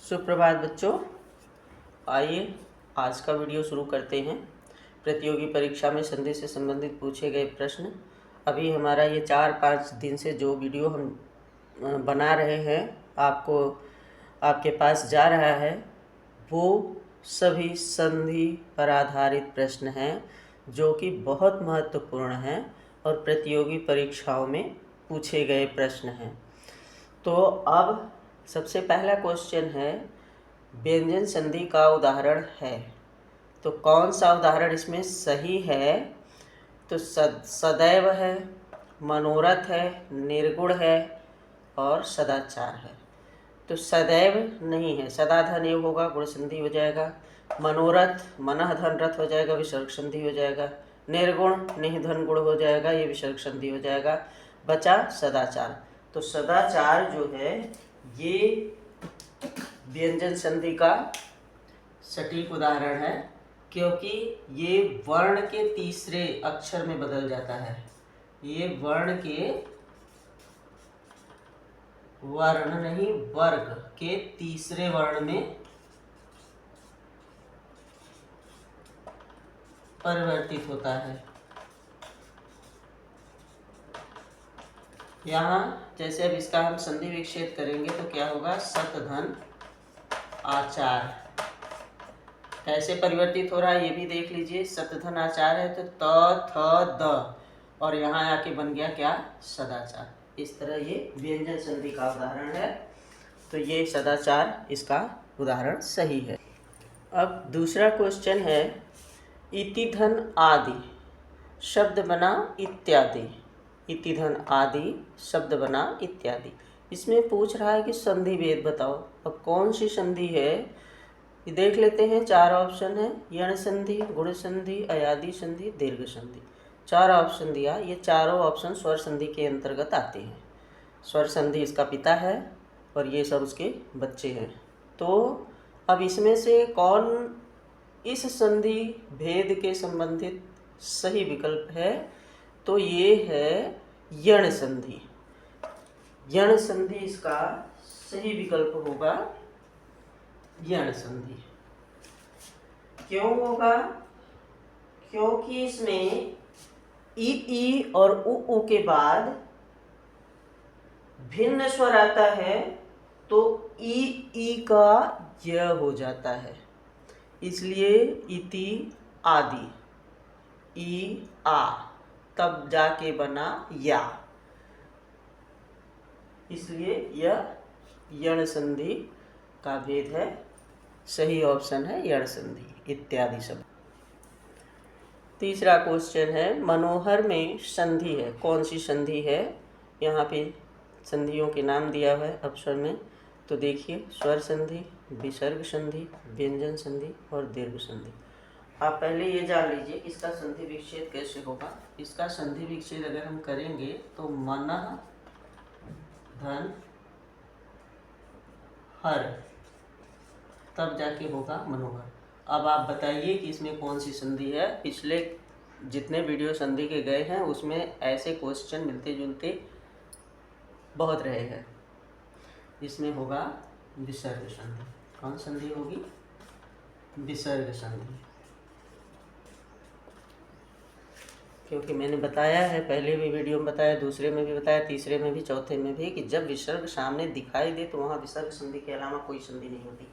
सुप्रभात बच्चों, आइए आज का वीडियो शुरू करते हैं। प्रतियोगी परीक्षा में संधि से संबंधित पूछे गए प्रश्न। अभी हमारा ये 4-5 दिन से जो वीडियो हम बना रहे हैं आपको आपके पास जा रहा है, वो सभी संधि पर आधारित प्रश्न हैं जो कि बहुत महत्वपूर्ण हैं और प्रतियोगी परीक्षाओं में पूछे गए प्रश्न हैं। तो अब सबसे पहला क्वेश्चन है, व्यंजन संधि का उदाहरण है। तो कौन सा उदाहरण इसमें सही है? तो सदैव है, मनोरथ है, निर्गुण है और सदाचार है। तो सदैव नहीं है, सदाधन योग होगा, गुण संधि हो जाएगा। मनोरथ मनः धन रथ हो जाएगा, विसर्ग संधि हो जाएगा। निर्गुण निह धन गुण हो जाएगा, ये विसर्ग संधि हो जाएगा। बचा सदाचार। तो सदाचार जो है ये व्यंजन संधि का सटीक उदाहरण है, क्योंकि ये वर्ण के तीसरे अक्षर में बदल जाता है। ये वर्ण के वर्ण नहीं वर्ग के तीसरे वर्ण में परिवर्तित होता है। यहाँ जैसे अब इसका हम संधि विच्छेद करेंगे तो क्या होगा? सत धन आचार। कैसे परिवर्तित हो रहा है ये भी देख लीजिए। सत धन आचार है तो त थ द और यहाँ आके बन गया क्या? सदाचार। इस तरह ये व्यंजन संधि का उदाहरण है। तो ये सदाचार इसका उदाहरण सही है। अब दूसरा क्वेश्चन है, इति धन आदि शब्द बना इत्यादि। इति धन आदि शब्द बना इत्यादि। इसमें पूछ रहा है कि संधि भेद बताओ। अब कौन सी संधि है ये देख लेते हैं। 4 ऑप्शन है, यण संधि, गुण संधि, अयादि संधि, दीर्घ संधि। 4 ऑप्शन दिया। ये चारों ऑप्शन स्वर संधि के अंतर्गत आते हैं। स्वर संधि इसका पिता है और ये सब उसके बच्चे हैं। तो अब इसमें से कौन इस संधि भेद के संबंधित सही विकल्प है? तो ये है यण संधि। यण संधि इसका सही विकल्प होगा। यण संधि क्यों होगा? क्योंकि इसमें ई और उ के बाद भिन्न स्वर आता है तो ई का य हो जाता है, इसलिए इति आदि ई आ तब जाके बना या, इसलिए यह यण संधि का भेद है। सही ऑप्शन है यण संधि इत्यादि शब्द। तीसरा क्वेश्चन है, मनोहर में संधि है। कौन सी संधि है? यहाँ पे संधियों के नाम दिया हुआ है अक्षर में। तो देखिए, स्वर संधि, विसर्ग संधि, व्यंजन संधि और दीर्घ संधि। आप पहले ये जान लीजिए इसका संधि विच्छेद कैसे होगा। इसका संधि विच्छेद अगर हम करेंगे तो मनः धन हर तब जाके होगा मनोहर। अब आप बताइए कि इसमें कौन सी संधि है। पिछले जितने वीडियो संधि के गए हैं उसमें ऐसे क्वेश्चन मिलते जुलते बहुत रहे हैं। इसमें होगा विसर्ग संधि। कौन संधि होगी? विसर्ग संधि। क्योंकि मैंने बताया है, पहले भी वीडियो में बताया, दूसरे में भी बताया, तीसरे में भी, चौथे में भी, कि जब विसर्ग सामने दिखाई दे तो वहाँ विसर्ग संधि के अलावा कोई संधि नहीं होती।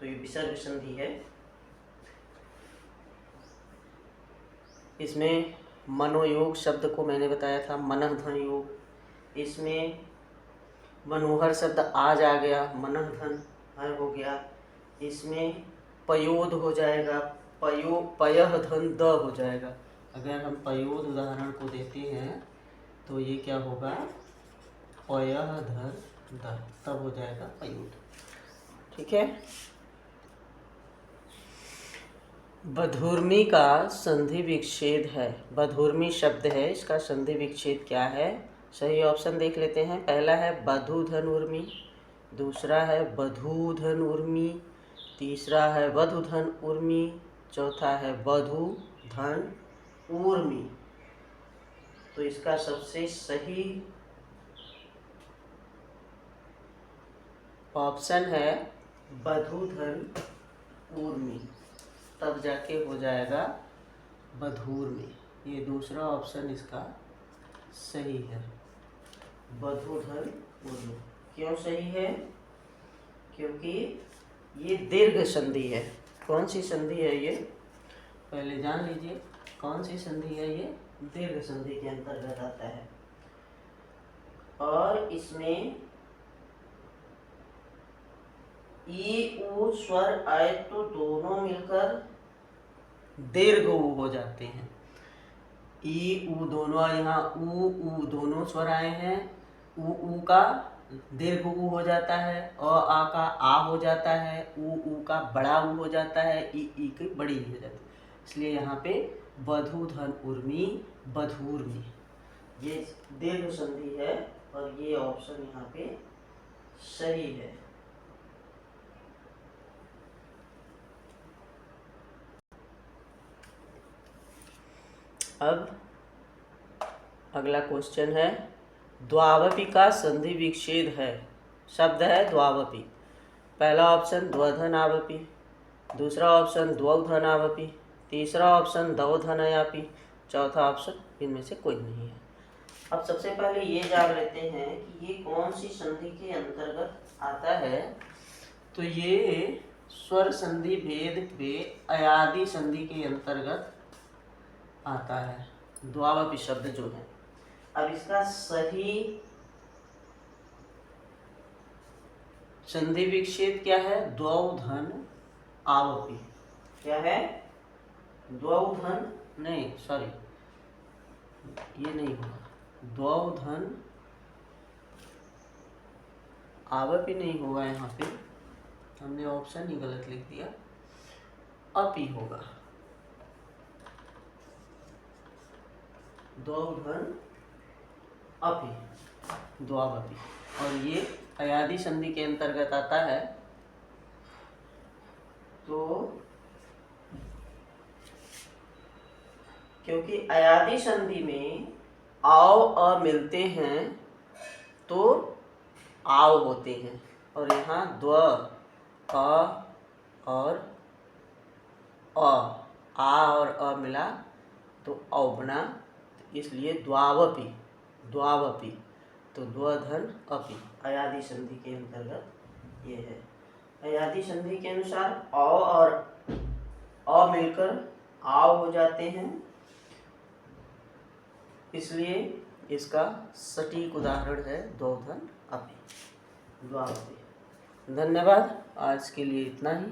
तो ये विसर्ग संधि है। इसमें मनोयोग शब्द को मैंने बताया था, मनः धन योग। इसमें मनोहर शब्द आज आ गया, मनः धन हर हो गया। इसमें पयोद हो जाएगा, पयः धन द हो जाएगा। अगर हम पयोद उदाहरण को देते हैं तो ये क्या होगा? पयः धन द, तब हो जाएगा पयोद। ठीक है। बधूर्मी का संधि विच्छेद है। बधूर्मी शब्द है, इसका संधि विच्छेद क्या है? सही ऑप्शन देख लेते हैं। पहला है बधू धन उर्मी, दूसरा है बधू धन उर्मी, तीसरा है वधु धन उर्मी, चौथा है वधु धन ऊर्मी। तो इसका सबसे सही ऑप्शन है बधूधन ऊर्मी, तब जाके हो जाएगा बधूर में। ये दूसरा ऑप्शन इसका सही है, बधूधन ऊर्मी। क्यों सही है? क्योंकि ये दीर्घ संधि है। कौन सी संधि है ये? पहले जान लीजिए कौन सी संधि है ये? दीर्घ संधि के अंतर्गत आता है और इसमें ई ऊ स्वर आए तो दोनों मिलकर दीर्घ ऊ हो जाते हैं। ई ऊ दोनों, यहाँ ऊ ऊ दोनों स्वर आए हैं, ऊ का दीर्घ ऊ हो जाता है, आ का आ हो जाता है, ऊ का बड़ा ऊ हो जाता है, ई की बड़ी हो जाती है। इसलिए यहाँ पे बधूधन उर्मी, बधूर्मी, ये दीर्घ संधि है और ये ऑप्शन यहाँ पे सही है। अब अगला क्वेश्चन है, द्वावपी का संधि विच्छेद है। शब्द है द्वावपी। पहला ऑप्शन द्वधनावपी, दूसरा ऑप्शन द्वौधनावपी, तीसरा ऑप्शन दौधनयापी, चौथा ऑप्शन इनमें से कोई नहीं है। अब सबसे पहले ये जान लेते हैं कि ये कौन सी संधि के अंतर्गत आता है। तो ये स्वर संधि भेद पे अयादि संधि के अंतर्गत आता है, द्वावपी शब्द जो है। अब इसका सही संधि विच्छेद क्या है? द्वौधन आवपी। क्या है? द्वौधन नहीं, सॉरी ये नहीं होगा, द्वौधन आवपी नहीं होगा, यहाँ पे हमने ऑप्शन ही गलत लिख दिया, अपी होगा, द्वौधन अपी, द्वावपी। और ये अयादि संधि के अंतर्गत आता है। तो क्योंकि अयादि संधि में आव अ मिलते हैं तो आव होते हैं, और यहाँ द्व अ और आ और अ मिला तो औ बना, इसलिए द्वावपी, द्वावपी। तो द्वधन अपी अयादि संधि के अंतर्गत ये है। अयादि संधि के अनुसार औ और अ मिलकर आव हो जाते हैं, इसलिए इसका सटीक उदाहरण है द्वौधन अपी, द्वावपी। धन्यवाद, आज के लिए इतना ही।